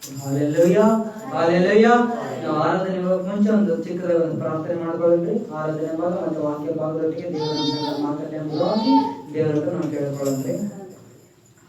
Hallelujah, hallelujah. ನಾವು ಆರಾಧನೆ ಮುಂಚೆ ಒಂದು ಚಿಕ್ಕದ ಒಂದು ಪ್ರಾರ್ಥನೆ ಮಾಡ್ಕೊಳ್ಳ್ರಿ. ಆರಾಧನೆ ಭಾಗ ಮತ್ತು ವಾಕ್ಯ ಭಾಗದೊಟ್ಟಿಗೆ ದೇವರ ಮಾತಾಡಿ ಎಂಬುದಾಗಿ ದೇವರ ಹತ್ರ ನಾವು ಕೇಳಿಕೊಳ್ಳ್ರಿ.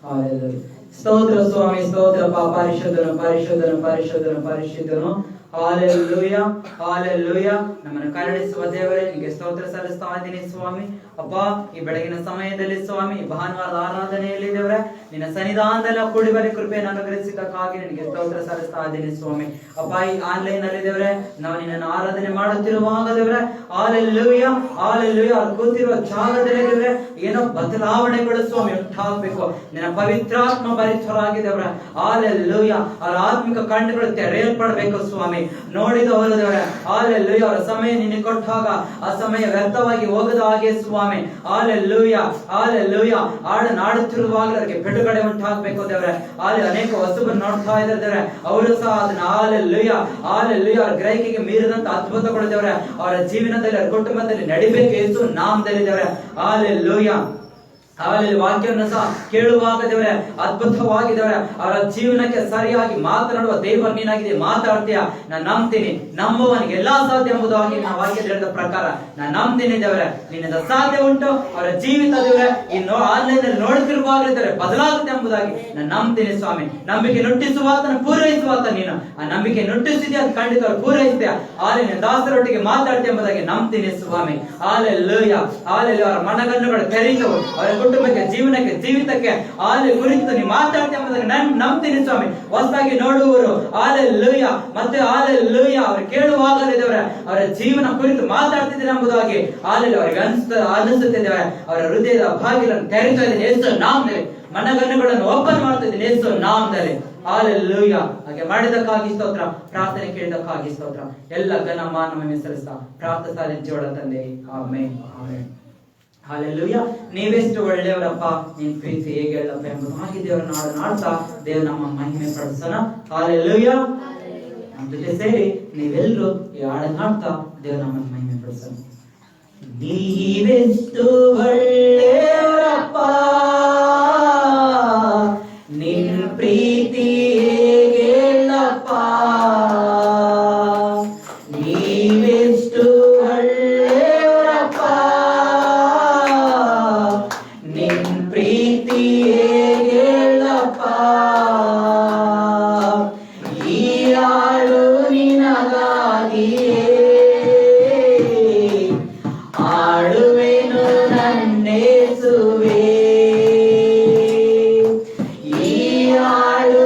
ಹಾಲೆಲೂಯಾ. ಸ್ತೋತ್ರ ಸ್ವಾಮಿ, ಸ್ತೋತ್ರಪ್ಪ. ಪರಿಶುದ್ಧನು, ಪರಿಶುದ್ಧನು, ಪರಿಶುದ್ಧನು, ಪರಿಶುದ್ಧನು. Hallelujah, hallelujah. ನಮ್ಮನ್ನು ಕರುಣಿಸುವ ದೇವರೇ, ನಿಮಗೆ ಸ್ತೋತ್ರ ಸಲ್ಲಿಸ್ತಾ ಇದ್ದೀನಿ ಸ್ವಾಮಿ. ಅಪ್ಪ, ಈ ಬೆಳಗಿನ ಸಮಯದಲ್ಲಿ ಸ್ವಾಮಿ, ಭಾನುವಾರದ ಆರಾಧನೆಯಲ್ಲಿ ದೇವರೇ, ನಿನ್ನ ಸನ್ನಿಧಾನದಲ್ಲಿ ಕೂಡಿ ಬರೀ ಕೃಪೆಯನ್ನು ಅನುಗ್ರಹಿಸಿದ್ದಕ್ಕಾಗಿ ನಿನಗೆ ಸ್ತೋತ್ರ ಸಲ್ಲಿಸ್ತಾ ಇದ್ದೀನಿ ಸ್ವಾಮಿ. ಅಪ್ಪ, ಈ ಆನ್ಲೈನ್ ಅಲ್ಲಿ ದೇವರೇ, ನಾವು ನಿನ್ನನ್ನು ಆರಾಧನೆ ಮಾಡುತ್ತಿರುವಾಗ ದೇವರೇ, ಹಾಲೆಲೂಯಾ, ಹಾಲೆಲೂಯಾ, ಅವ್ರು ಕೂತಿರುವ ಜಾಗದಲ್ಲಿ ದೇವರೇ ಏನೋ ಬದಲಾವಣೆಗಳು ಸ್ವಾಮಿ ಉಂಟಾಗಬೇಕು. ನಿನ್ನ ಪವಿತ್ರಾತ್ಮ ಭರಿತರಾಗಿ ದೇವರೇ, ಹಾಲೆಲೂಯಾ, ಅವರ ಆತ್ಮಿಕ ಕಣ್ಣುಗಳು ತೆರೆಯಲ್ಪಡಬೇಕು ಸ್ವಾಮಿ. ನೋಡಿದವರು ದೇವರೇ, ಹಾಲೆಲೂಯಾ, ಅವರ ಸಮಯ ನಿನಗೆ ಕೊಟ್ಟಾಗ ಆ ಸಮಯ ವ್ಯರ್ಥವಾಗಿ ಹೋಗದ ಹಾಗೆ ಸ್ವಾಮಿ. Hallelujah, hallelujah. ಆಡುತ್ತಿರುವಾಗಲೇ ಅವರಿಗೆ ಬಿಡುಗಡೆ ಉಂಟಾಗಬೇಕು ದೇವರೇ. ಅನೇಕ ವಸ್ತುಗಳನ್ನು ನೋಡ್ತಾ ಇದ್ದಾರೆ ದೇವರೇ, ಅವರು ಸಹ ಅದನ್ನ ಹಾಲೆಲೂಯಾ, ಹಾಲೆಲೂಯಾ, ಅವರ ಗ್ರಹಿಕೆಗೆ ಮೀರಿದಂತ ಅದ್ಭುತಗಳು ದೇವರೇ ಅವರ ಜೀವನದಲ್ಲಿ, ಅವರ ಕುಟುಂಬದಲ್ಲಿ ನಡಿಬೇಕು ಯೇಸು ನಾಮದಲ್ಲಿ ದೇವರೇ. Hallelujah, hallelujah. ವಾಕ್ಯವನ್ನು ಸಹ ಕೇಳುವಾಗ ದೇವರೇ ಅದ್ಭುತವಾಗಿದ್ದೇವೆ. ಅವರ ಜೀವನಕ್ಕೆ ಸರಿಯಾಗಿ ಮಾತನಾಡುವ ದೇವರು ನೀನಾಗಿದೆ, ಮಾತಾಡ್ತೀಯ. ನಾನು ನಂಬ್ತೀನಿ, ನಂಬುವನಿಗೆ ಎಲ್ಲಾ ಸಾಧ್ಯ ಎಂಬುದಾಗಿ ನಾವು ವಾಕ್ಯ ಹೇಳಿದ ಪ್ರಕಾರ ನಾನು ನಂಬ್ತೀನಿ ದೇವರೇ, ನಿನ್ನಿಂದ ಸಾಧ್ಯ ಉಂಟು. ಅವರ ಜೀವಿತ ದೇವರೇ ಇನ್ನು ಆನ್ಲೈನ್ ಅಲ್ಲಿ ನೋಡುತ್ತಿರುವಾಗಲೇ ಬದಲಾಗುತ್ತೆ ಎಂಬುದಾಗಿ ನಾನು ನಂಬ್ತೀನಿ ಸ್ವಾಮಿ. ನಂಬಿಕೆ ನುಟ್ಟಿಸುವಾತನ ಪೂರೈಸುವಾತ ನೀನು. ಆ ನಂಬಿಕೆ ನುಟ್ಟಿಸಿದ್ಯಾ, ಅದು ಖಂಡಿತ ಅವ್ರು ಪೂರೈಸ್ತೀಯ. ಹಾಲಿನ ದಾಸರೊಟ್ಟಿಗೆ ಮಾತಾಡ್ತೀಯ ಎಂಬುದಾಗಿ ನಂಬ್ತೀನಿ ಸ್ವಾಮಿ. Hallelujah, hallelujah. ಅವರ ಮನಗಣ್ಣುಗಳು ತೆರೆದು ಅವರ ಕುಟುಂಬಕ್ಕೆ, ಜೀವನಕ್ಕೆ, ಜೀವಿತಕ್ಕೆ ಹಾಲೆ ಕುರಿತು ನೀವು ಮಾತಾಡ್ತೀಯ ಎಂಬುದಾಗಿ ನಾನು ನಂಬ್ತೀನಿ ಸ್ವಾಮಿ. ಹೊಸದಾಗಿ ನೋಡುವವರು ಹಾಲೆಲೂಯಾ, ಮತ್ತೆ ಹಾಲೆಲೂಯಾ, ಅವರು ಕೇಳುವಾಗಲೇ ದೇವರೇ ಅವರ ಜೀವನ ಕುರಿತು ಮಾತಾಡ್ತಿದ್ದಾರೆ ಎಂಬುದಾಗಿ ಹಾಲೆಲೂಯಾ ಅವರಿಗೆ ಅನಿಸುತ್ತಿದ್ದೇವೆ. ಅವರ ಹೃದಯದ ಬಾಗಿಲನ್ನು ತೆರೆತಾ ಇದ್ದೀನಿ ಯೇಸು ನಾಮದಲ್ಲಿ, ಮನಗಣ್ಣುಗಳನ್ನು ಓಪನ್ ಮಾಡ್ತಾ ಇದ್ದೀನಿ ಯೇಸು ನಾಮದಲ್ಲಿ. ಹಾಲೆಲೂಯಾ. ಹಾಗೆ ಮಾಡಿದಕ್ಕಾಗಿ ಸ್ತೋತ್ರ, ಪ್ರಾರ್ಥನೆ ಕೇಳಿದಕ್ಕಾಗಿ ಸ್ತೋತ್ರ. ಎಲ್ಲ ಘನ ಮಾನ ಮಹಿಮೆ ಸಲ್ಲಿಸ್ತಾ ಪ್ರಾರ್ಥಿಸ್ತಾ ಜೋಡ ತಂದೆ. Amen, amen. ಹಾಲೆಲೂಯಾ. ನೀವೆಷ್ಟು ಒಳ್ಳೆಯವರಪ್ಪ, ನಿನ್ ಪ್ರೀತಿ ಹೇಗೆ ಹೇಳಪ್ಪ ಎಂಬುದಾಗಿ ದೇವರ ನಾಡ್ತಾ ದೇವ್ರ ನಮ್ಮ ಮಹಿಮೆ ಪಡಿಸೋಣ. ಹಾಲೆಲೂಯಾ. ನಮ್ಮ ಜೊತೆ ಸೇರಿ ನೀವೆಲ್ಲರೂ ಈ ಹಾಡನ್ನು ಹಾಡ್ತಾ ದೇವ್ರ ನಮ್ಮ ಮಹಿಮೆ ಪಡಿಸೋಣ. ನೀವೆಷ್ಟು ಒಳ್ಳೆಯವರಪ್ಪ, ನಿನ್ ಪ್ರೀತಿ ಹೇಗೆ ಹೇಳಪ್ಪ, ನೀವೆಷ್ಟು ಒಳ್ಳೆಯವರಪ್ಪ, ನಿನ್ ಪ್ರೀತಿ ಹೇಗೆ ಹೇಳಪ್ಪ. ಈ ಹಾಡು ನಿನಗಾಗಿಯೇ ಹಾಡುವೆನು ನನ್ನೇಸುವೆ. ಈ ಹಾಡು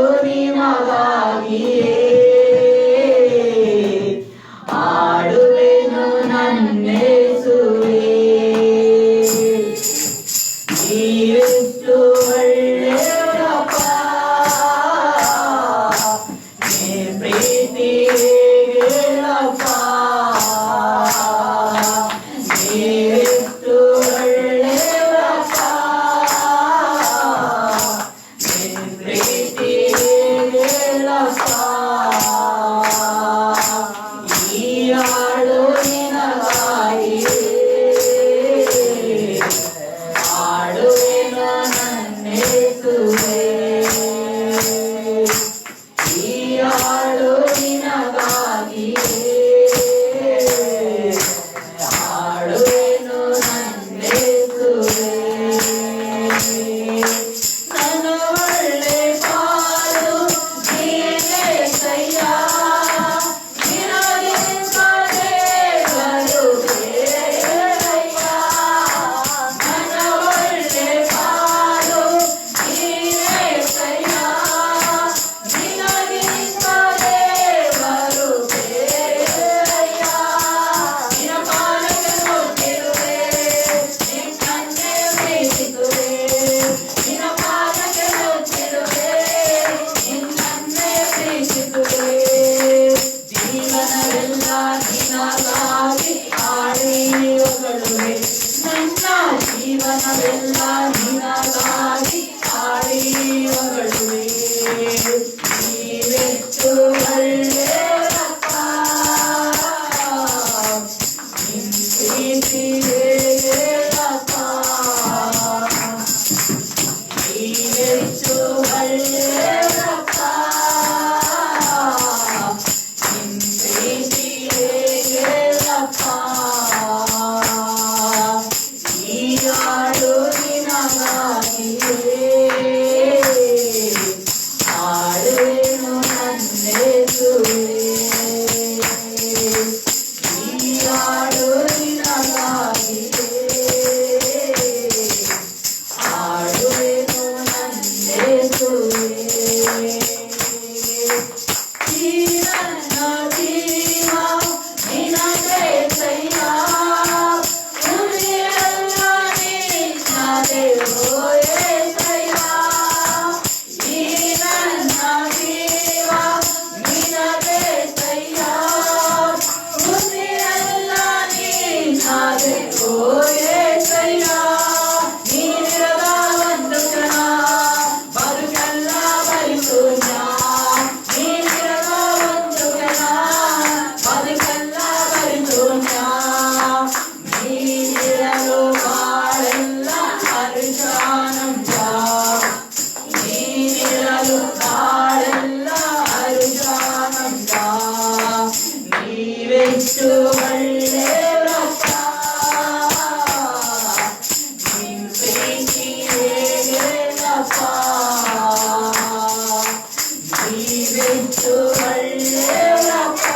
ನೀವೆಷ್ಟು ಒಳ್ಳೆಯವರಪ್ಪ,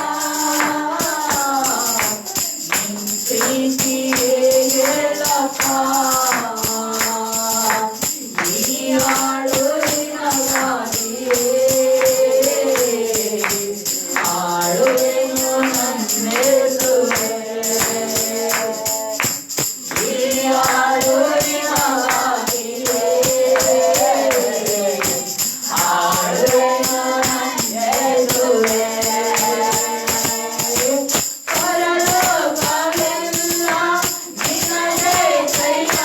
ನಿಮ್ ಪ್ರೀತಿ ಹೇಳಪ್ಪ. ಈ ಹಾಡು ನಿನಗಾಗಿಯೇ, ಹಾಡುವೆನು ನನ್ನೆದುರೇ. ಈ ಹಾಡು ನಿನಗಾಗಿಯೇ, ಹಾಡುವೆನು ನನ್ನೆದುರೇ. ಪರಲೋಕವೆಲ್ಲ ನಿನ್ನದೇ ಕೈಯ,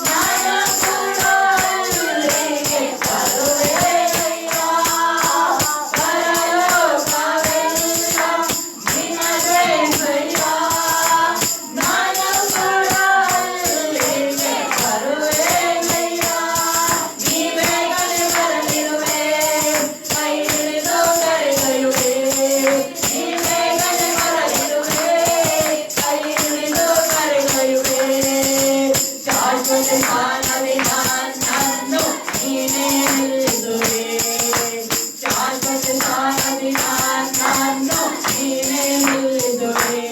ನಾನು ಕೂಡ ಅಲ್ಲಿಗೆ ಬರುವೆನಯ್ಯ. ಪರಲೋಕವೆಲ್ಲ ನಿನ್ನದೇ ಕೈಯ, ನಾನು ಕೂಡ ಅಲ್ಲಿಗೆ ಬರುವೆನಯ್ಯ. ನೀ ಬೇಗನೆ ಬರಲಿರುವೆ, ಕೈ ಹಿಡಿದು ಕರೆದೊಯ್ಯುವೆ. ನೀ ಬೇಗನೆ ಬರಲಿರುವೆ, ಕೈ ಹಿಡಿದು ಕರೆದೊಯ್ಯುವೆ. ಶಾಶ್ವತ ಸ್ಥಾನವೇ ನನ್ನನ್ನು ನೀನೇ ನಿಲ್ಲಿಸುವೆ. ಶಾಶ್ವತ ಸ್ಥಾನವೇ ನನ್ನನ್ನು ನೀನೇ ನಿಲ್ಲಿಸುವೆ.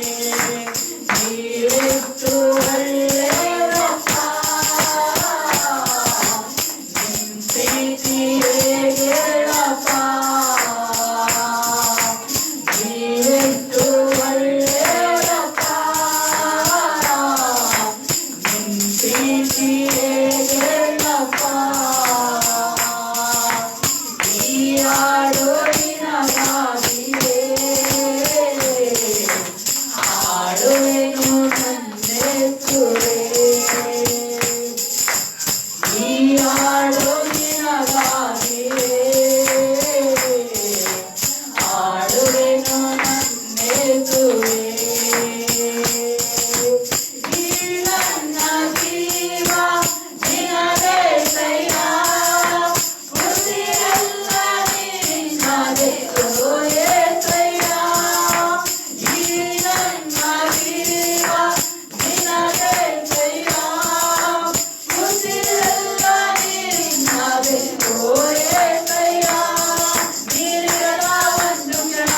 ನೀವೆಷ್ಟು ಒಳ್ಳೆಯವರಪ್ಪ, ನಿಮ್ ಪ್ರೀತಿ ಹೇಳಪ್ಪ. ನೀವೆಷ್ಟು ಒಳ್ಳೆಯವರಪ್ಪ, ನಿಮ್ ಪ್ರೀತಿ ಹೇಳಪ್ಪ. ಈ ಹಾಡು ನಿನಗಾಗಿಯೇ, ಹಾಡುವೆನು ನನ್ನೆದುರೇ. ಈ ಹಾಡು ನಿನಗಾಗಿಯೇ, ಹಾಡುವೆನು ನನ್ನೆದುರೇ. ಈ ನನ್ನ ಜೀವ ನಿನದೇ ಕೈಯ, ಉಸಿರೆಲ್ಲ ನಿನ್ನದೇ ಓ ಯೇಸಯ್ಯ. ಈ ನನ್ನ ಜೀವ ನಿನದೇ ಕೈಯ, ಉಸಿರೆಲ್ಲ ನಿನ್ನದೇ ಓ ಯೇಸಯ್ಯ. ನೀರಿರದ ಒಂದು ಕ್ಷಣ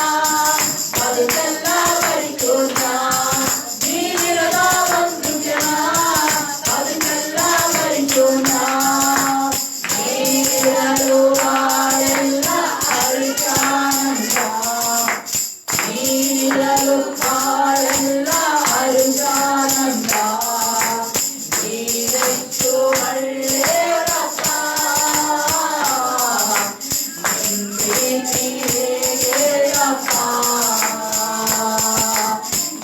ಬದುಕೆಲ್ಲ ಬರಿಕೋಣ. ನೀರಿರದ ಒಂದು ಕ್ಷಣ ಬದುಕೆಲ್ಲ ಬರಿಕೋಣ. ನೀರಿರಲು ಬಾಳೆಲ್ಲ ಅರುಚಾನಂದ, ನೀರಿರಲು ಬಾಳೆಲ್ಲ ಅರುಚಾನಂದ. ನೀವೆಷ್ಟು ಒಳ್ಳೆಯವರಪ್ಪ, ನಿಮ್ ಪ್ರೀತಿ ಹೇಳಪ್ಪ.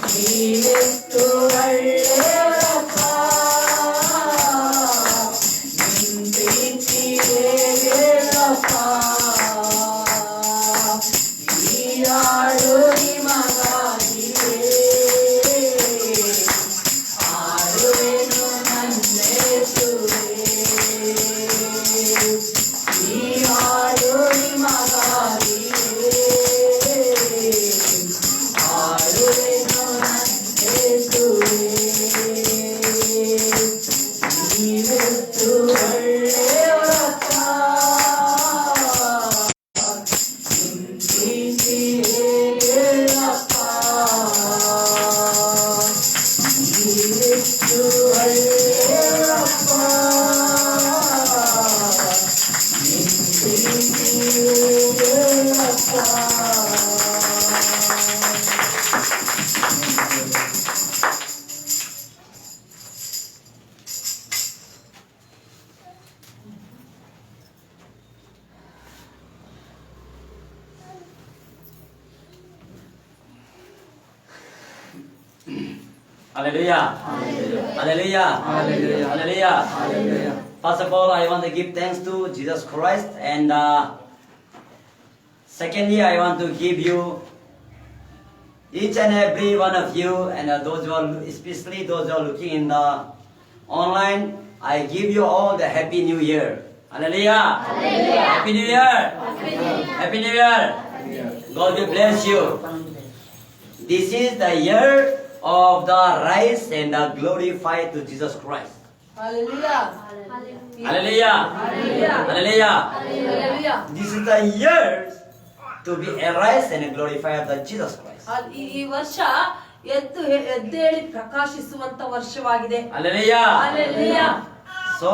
ನೀವೆಷ್ಟು ಒಳ್ಳೆಯವರಪ್ಪ, ನಿಮ್ ಪ್ರೀತಿ ಹೇಳಪ್ಪ. ಈ ಹಾಡು ನಿಮಗಾಗಿಯೇ, ಹಾಡುವೆನು ನನ್ನೆದುರೇ. ಈ ಹಾಡು ನಿಮಗಾಗಿಯೇ, ಹಾಡುವೆನು ನನ್ನೆದುರೇ. ನೀವೆಷ್ಟು ಒಳ್ಳೆಯವರಪ್ಪ, ನಿಮ್ ಪ್ರೀತಿ ಹೇಳಪ್ಪ. ನೀವೆಷ್ಟು ಒಳ್ಳೆಯವರಪ್ಪ, ನಿಮ್ ಪ್ರೀತಿ ಹೇಳಪ್ಪ. Hallelujah. Hallelujah. Hallelujah. Hallelujah. First of all, I want to give thanks to Jesus Christ, and secondly, I want to give you each and every one of you, and those who are, especially those who are looking in the online, I give you all the Happy New Year. Hallelujah. Hallelujah. Happy New Year. Happy New Year. God will bless you. This is the year of the rise and the glorify to Jesus Christ. Hallelujah. Hallelujah. Hallelujah. Hallelujah. Hallelujah. This is the year to be arise and glorify the Jesus Christ. ಈ ವರ್ಷ ಎದ್ದೇಳಿ ಪ್ರಕಾಶಿಸುವಂತ ವರ್ಷವಾಗಿದೆ. Hallelujah. Hallelujah. So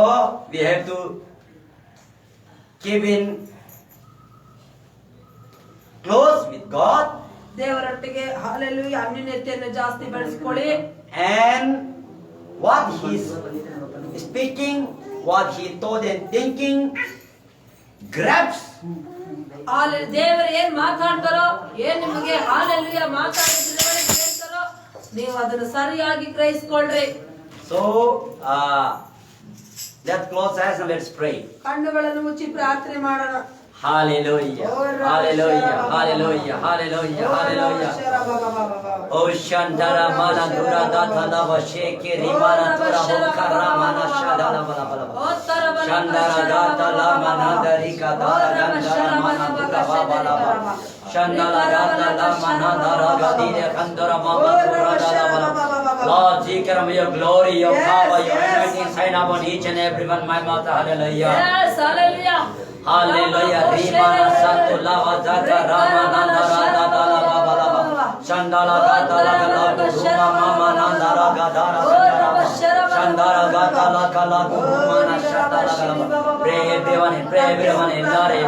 we have to keep in close with God ದೇವರೊಟ್ಟಿಗೆ hallelujah ಅನ್ಯೋನ್ಯತೆಯನ್ನು ಜಾಸ್ತಿ ಬೆಳೆಸ್ಕೊಳ್ಳಿ. and what he is speaking, what he thought and thinking grabs. ದೇವರು ಏನ್ ಮಾತಾಡ್ತಾರೋ, ಏನ್ ನಿಮಗೆ ಹಾಲೆಲೂಯಾ ಮಾತಾಡಿದ್ರೆ ಕೇಳ್ತಾರೋ ನೀವು ಅದನ್ನು ಸರಿಯಾಗಿ ಗ್ರಹಿಸ್ಕೊಳ್ರಿ. So let's close eyes and let's pray. ಕಣ್ಣುಗಳನ್ನು ಮುಚ್ಚಿ ಪ್ರಾರ್ಥನೆ ಮಾಡೋಣ. Hallelujah. Hallelujah. Hallelujah. Hallelujah. Hallelujah. Oh Shandara Mana Dura Data Sheke Rimana Tura Hokara Mana Shadala Bala. Shandara Data Lamana Darika Dara Gandara Mana Dura Bala. Shandara Data Lamana Dara Gadine Kandara Mama Dura Bala. Lord, Zikram, your glory, your power, your anointing sign upon each and everyone, my mouth. Hallelujah. Yes, hallelujah. Hallelujah. Rimana Satula Vajata Ramana Dara Dala Bala. Shandala Gatala Gala Guruma Mama Nandara Gadara Shandara Gatala Gala Gurumana Shatala Gala. Pray everyone, Lare.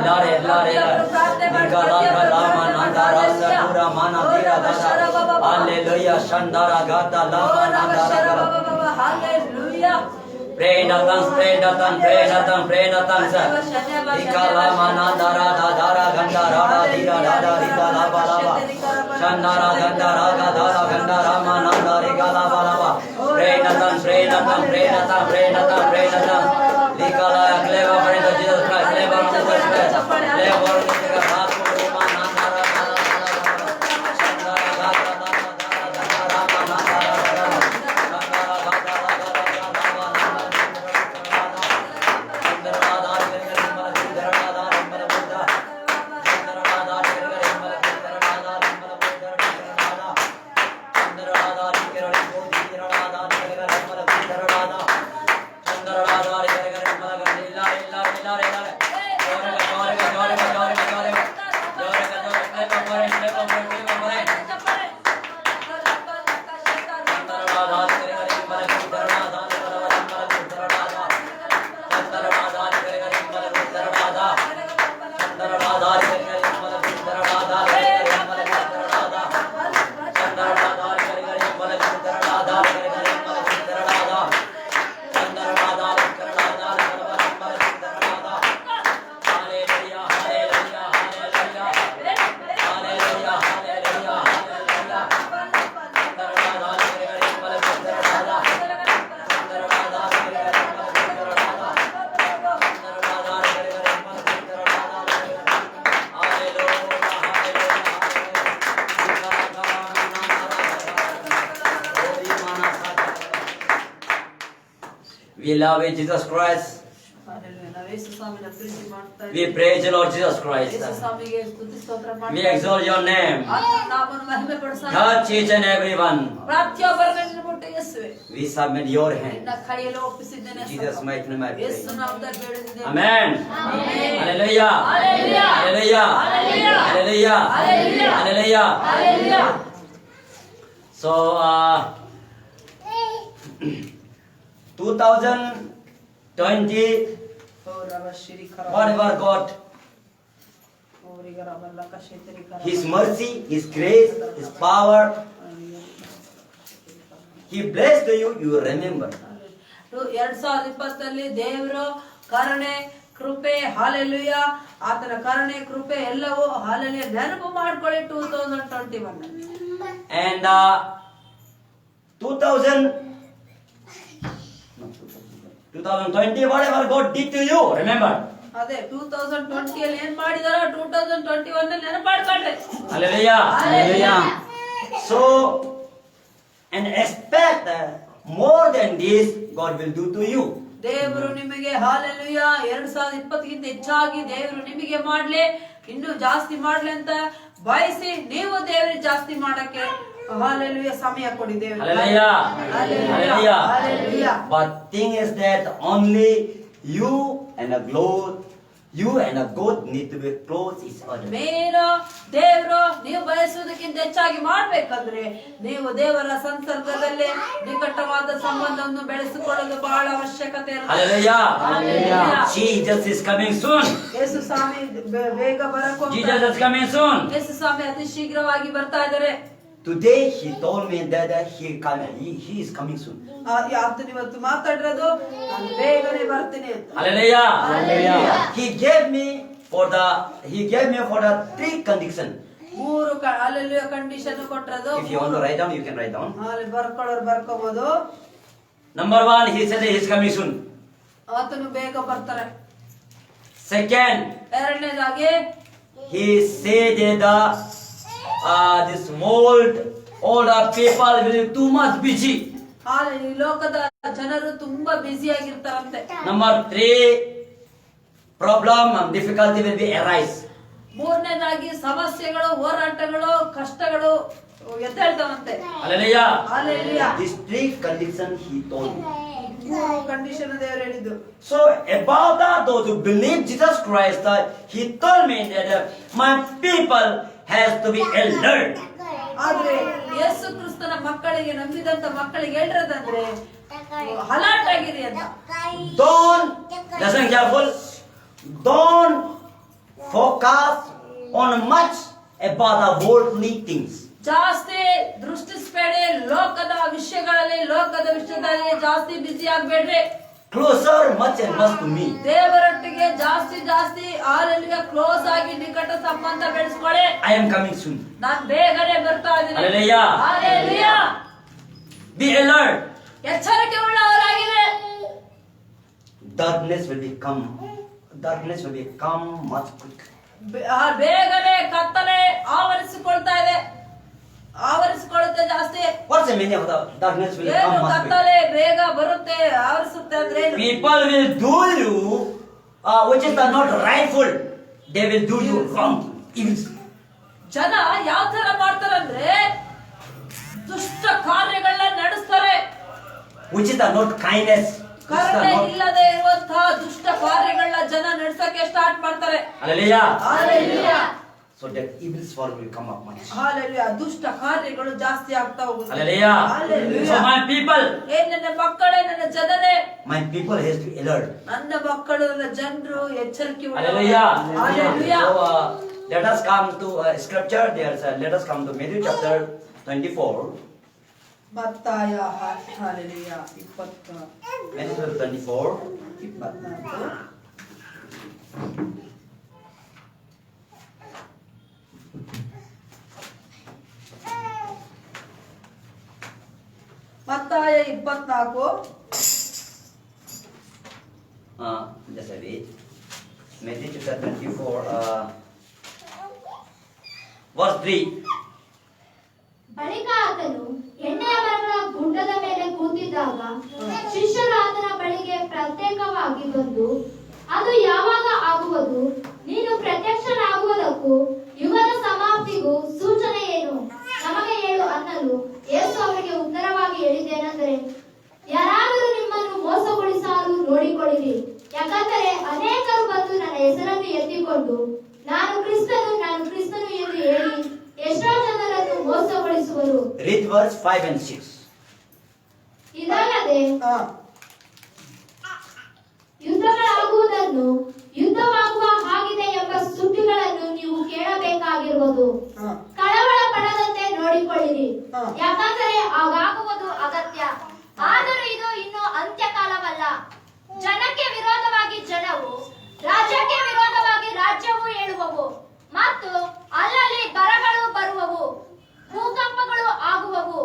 Nikala Gala Nandara Satura Mana Dira Dara. Hallelujah. Shandara Gatala Nandara Gala. Hallelujah. Pray in the tongues. Nikala Mana Dara Dara Gandara Dira Dara Rita Lava Lava. Shandara Gandara Gadara Gandara Mana Dara Gala Lava. Pray in the tongues. Nikala Clever for Jesus Christ. Clever for Jesus Christ. Clever for Jesus Christ. We love you, Jesus Christ. We praise you, Lord Jesus Christ. We exalt your name. Touch each and everyone. We submit your hand. Jesus' mighty name I pray. Amen. Hallelujah. Hallelujah. Hallelujah. Hallelujah. So 2020, whatever God, His mercy, His grace, His power, He blessed you, you remember. 2020 ದೇವರು ಕರುಣೆ ಕೃಪೆ hallelujah ಆತನ ಕರುಣೆ ಕೃಪೆ ಎಲ್ಲವೂ hallelujah ನೆನಪು ಮಾಡ್ಕೊಳ್ಳಿ 2021 and 2020 whatever God did to you, remember. ಅದೇ 2020 ಅಲ್ಲಿ ಏನ್ ಮಾಡಿದಾರೋ 2021 ಅಲ್ಲಿ ನೆನಪು ಮಾಡ್ಕೊಳ್ಳಿ. Hallelujah. Hallelujah. So and expect more than this God will do to you. ದೇವರು ನಿಮಗೆ ಹಾಲೆಲೂಯಾ 2020 ಗಿಂತ ಹೆಚ್ಚಾಗಿ ದೇವರು ನಿಮಗೆ ಮಾಡ್ಲಿ, ಇನ್ನು ಜಾಸ್ತಿ ಮಾಡ್ಲಿ ಅಂತ ಬಯಸಿ ನೀವು ದೇವರಿಗೆ ಜಾಸ್ತಿ ಮಾಡಕ್ಕೆ ಹಾಲೆಲೂಯಾ ಸಮಯ ಕೊಡಿ ದೇವರಿಗೆ. Hallelujah. Hallelujah. Hallelujah. But thing is that only you and You and God need to be close each other. Mera ದೇವರು ನೀವು ಬಯಸುವುದಕ್ಕಿಂತ ಹೆಚ್ಚಾಗಿ ಮಾಡ್ಬೇಕಂದ್ರೆ ನೀವು ದೇವರ ಸಂಸರ್ಗದಲ್ಲಿ ನಿಕಟವಾದ ಸಂಬಂಧವನ್ನು ಬೆಳೆಸಿಕೊಳ್ಳಲು ಬಹಳ ಅವಶ್ಯಕತೆ ಇರುತ್ತೆ. Hallelujah. Hallelujah. Jesus is coming soon. ಯೇಸು ಸ್ವಾಮಿ ಬೇಗ ಬರಕ್ Jesus ಹೋಗ್ತಾರೆ. is coming soon. ಯೇಸು ಸ್ವಾಮಿ ಅತಿ ಶೀಘ್ರವಾಗಿ ಬರ್ತಾ ಇದ್ದಾರೆ. Today he told me that he is coming soon. ಆತನು ಇವತ್ತು ಮಾತಾಡಿರೋದು ನಾನು ಬೇಗನೆ ಬರ್ತೀನಿ ಅಂತ. Hallelujah. Hallelujah. He gave me for the 3 conditions. ಮೂರು ಅಲ್ಲೆಲ್ಲ ಕಂಡೀಷನ್ ಕೊಟ್ಟಿರೋದು. If you want to write down, you can write down. ಅಲ್ಲಿ ಬರ್ಕೊಳ್ಳೋರು ಬರ್ಕೋಬಹುದು. Number 1, he said he is coming soon. ಆತನು ಬೇಗ ಬರ್ತಾರೆ. Second, ಎರಡನೇದಾಗಿ he said that this world, all the people will be too much busy. ಈ ಲೋಕದ ಜನರು ತುಂಬಾ busy ಆಗಿರ್ತಾರಂತೆ. Number 3, problem and difficulty will be arise. ಮೂರನೇದಾಗಿ ಸಮಸ್ಯೆಗಳು, ಹೋರಾಟಗಳು, ಕಷ್ಟಗಳು ಎದ್ದೇಳ್ತಾವಂತೆ. Hallelujah. Hallelujah. These 3 conditions he told me. ಮೂರು ಕಂಡೀಷನ್ ದೇವರು ಹೇಳಿದ್ದು. So about that, those who believe Jesus Christ, he told me that my people has to be alert. ಆದ್ರೆ ಯೇಸು ಕ್ರಿಸ್ತನ ಮಕ್ಕಳಿಗೆ, ನಂಬಿದಂತ ಮಕ್ಕಳಿಗೆ ಹೇಳಿರೋದಂದ್ರೆ ಅಲರ್ಟ್ ಆಗಿರಿ ಅಂತ. Don't, listen careful, don't focus on much about the worldly things. ಜಾಸ್ತಿ ದೃಷ್ಟಿಸ್ಬೇಡಿ ಲೋಕದ ವಿಷಯದಲ್ಲಿ ಜಾಸ್ತಿ ಬ್ಯುಸಿ ಆಗ್ಬೇಡ್ರಿ. Closer much and much to me. ದೇವರೊಟ್ಟಿಗೆ ಜಾಸ್ತಿ ಹಾಲೆಲೂಯಾ ಕ್ಲೋಸ್ ಆಗಿ ನಿಕಟ ಸಂಬಂಧ ಬೆಳೆಸ್ಕೊಳ್ಳಿ. I am coming soon. ನಾನು ಬೇಗನೆ ಬರ್ತಾ ಇದ್ದೀನಿ. Hallelujah. ಹಾಲೆಲೂಯಾ. Be alert. ಎಚ್ಚರಿಕೆ ಉಳ್ಳವರಾಗಿರಿ. Darkness will become much quicker. ಬೇಗನೆ ಕತ್ತಲೆ ಆವರಿಸಿಕೊಳ್ಳುತ್ತೆ ಜಾಸ್ತಿ. What's the meaning of the darkness will ಏನು become much quicker? ಕತ್ತಲೆ ಬೇಗ ಬರುತ್ತೆ, ಆವರಿಸುತ್ತೆ ಅಂದ್ರೆ ಏನು? People will do you which is not rightful. They will do you wrong, evil. ಜನ ಯಾವ ತರ ಮಾಡ್ತಾರಂದ್ರೆ ದುಷ್ಟ ಕಾರ್ಯಗಳನ್ನ ನಡೆಸ್ತಾರೆ. Which is not kindness. ಕರುಣೆ ಇಲ್ಲದೆ ಇರುವಂತಹ ದುಷ್ಟ ಕಾರ್ಯಗಳನ್ನ ಜನ ನಡೆಸಕ್ಕೆ ಸ್ಟಾರ್ಟ್ ಮಾಡ್ತಾರೆ. Hallelujah. Hallelujah. So that evil sword will come up much. Hallelujah. ದುಷ್ಟ ಕಾರ್ಯಗಳು ಜಾಸ್ತಿ ಆಗ್ತಾ ಹೋಗುತ್ತೆ. Hallelujah. Hallelujah. So my people, ನನ್ನ ಮಕ್ಕಳೇ, ನನ್ನ ಜನರೇ, my people has to alert. ನನ್ನ ಮಕ್ಕಳು, ನನ್ನ ಜನರು ಎಚ್ಚರಿಕೆ Hallelujah. Hallelujah. So let us come to scripture. Let us come to Matthew chapter 24. ಮತ್ತಾಯ Hallelujah 24. Matthew 24. ಮತ್ತಾಯ 24. Just a bit. Matthew chapter 24, verse 3. ಬಳಿಕ ಆತನು ಎಣ್ಣೆಯ ಮರಗಳ ಗುಡ್ಡದ ಮೇಲೆ ಕೂತಿದ್ದಾಗ ಶಿಷ್ಯರು ಆತನ ಬಳಿಗೆ ಪ್ರತ್ಯೇಕವಾಗಿ ಬಂದು, ಅದು ಯಾವಾಗ ಆಗುವುದು? ನೀನು ಪ್ರತ್ಯಕ್ಷನಾಗುವುದಕ್ಕೂ ಯುಗದ ಸಮಾಪ್ತಿಗೂ ಸೂಚನೆ ಏನು? ನಮಗೆ ಹೇಳು ಅನ್ನಲು ಯೇಸು ಅವರಿಗೆ ಉತ್ತರವಾಗಿ ಹೇಳಿದ್ದೇನೆಂದರೆ, ಯಾರಾದರೂ ನಿಮ್ಮನ್ನು ಮೋಸಗೊಳಿಸಲು ನೋಡಿಕೊಳ್ಳಿರಿ. ಯಾಕಂದರೆ ಅನೇಕರು ಬಂದು ನನ್ನ ಹೆಸರನ್ನು ಎತ್ತಿಕೊಂಡು ನಾನು ಕ್ರಿಸ್ತನು ಎಂದು ಹೇಳಿ ಎಷ್ಟೋ ಜನರನ್ನು ಮೋಸಗೊಳಿಸುವರು. Read verse 5 and 6. ಇದಲ್ಲದೆ ಯುದ್ಧಗಳಾಗುವುದನ್ನು, ಯುದ್ಧವಾಗುವ ಹಾಗಿದೆ ಎಂಬ ಸುದ್ದಿಗಳನ್ನು ನೀವು ಕೇಳಬೇಕಾಗಿರುವುದು. ಕಳವಳ ಪಡದಂತೆ ನೋಡಿಕೊಳ್ಳಿರಿ, ಯಾಕಂದರೆ ಆಗಾಗುವುದು ಅಗತ್ಯ. ಆದರೂ ಇದು ಇನ್ನೂ ಅಂತ್ಯಕಾಲವಲ್ಲ. ಜನಕ್ಕೆ ವಿರೋಧವಾಗಿ ಜನವು, ರಾಜ್ಯಕ್ಕೆ ವಿರೋಧವಾಗಿ ರಾಜ್ಯವು ಏಳುವವು, ಮತ್ತು ಅಲ್ಲಲ್ಲಿ ಬರಗಳು ಬರುವವು, ಭೂಕಂಪಗಳು ಆಗುವವು.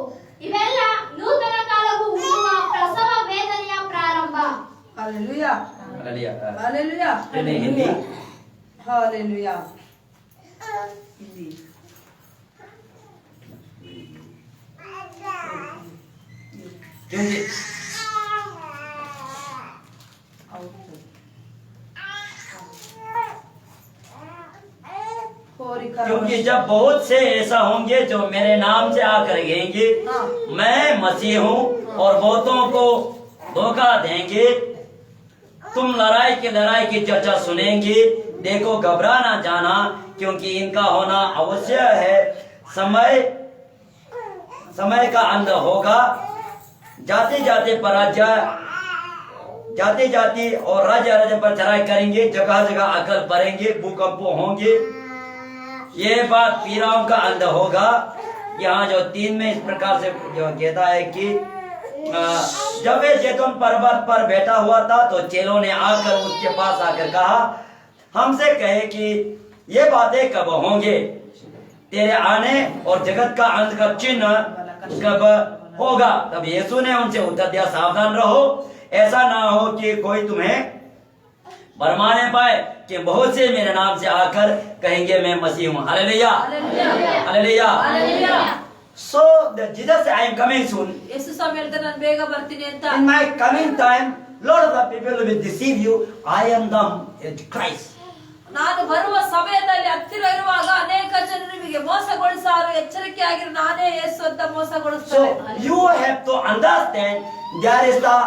ಇವೆಲ್ಲ ನೂತನ ಕಾಲವು ಹುಟ್ಟುವ ಪ್ರಸವ ವೇದನೆಯ ಪ್ರಾರಂಭ. Hallelujah. Hallelujah. Hallelujah. Hindi. Hallelujah. Hindi. क्योंकि क्योंकि जब बहुत से ऐसा होंगे जो मेरे नाम से आकर कहेंगे मैं मसीह हूँ और बहुतों को धोखा देंगे, तुम लड़ाई की चर्चा सुनेंगे। देखो घबरा ना जाना, क्योंकि इनका होना अवश्य है। समय का अंत होगा। जाते जाते और राज्य पर चढ़ाई करेंगे, जगह जगह अकल पड़ेंगे, भूकंप होंगे। ये बात पीराओं का अंत होगा। यहाँ जो 3 में इस प्रकार से जो कहता है कि जब वे जैतून पर्वत पर बैठा हुआ था, तो चेलों ने आकर उसके पास आकर कहा, हमसे कहे कि ये बातें कब होंगे, तेरे आने और जगत का अंत का चिन्ह कब होगा। तब यीशु ने उनसे उत्तर दिया, सावधान रहो, ऐसा ना हो कि कोई तुम्हें भरमाने पाए कि बहुत से मेरे नाम से आकर कहेंगे मैं मसीह हूँ। Hallelujah, hallelujah. So Jesus said, I am coming soon. ಯೇಸು ಸ್ವಾಮಿ ಹೇಳ್ತಾರೆ, ನಾನು ಬೇಗ ಬರ್ತೀನಿ ಅಂತ. In my coming time, lot of the people will deceive you. I am the Christ. ನಾನು ಬರುವ ಸಮಯದಲ್ಲಿ ಹತ್ತಿರ ಇರುವಾಗ ಅನೇಕ ಜನರು ನಿಮಗೆ ಮೋಸಗೊಳಿಸಾರು, ಎಚ್ಚರಿಕೆ ಆಗಿರು, ನಾನೇ ಯೇಸು ಅಂತ ಮೋಸಗೊಳಿಸ್ತಾರೆ. So you have to understand there is the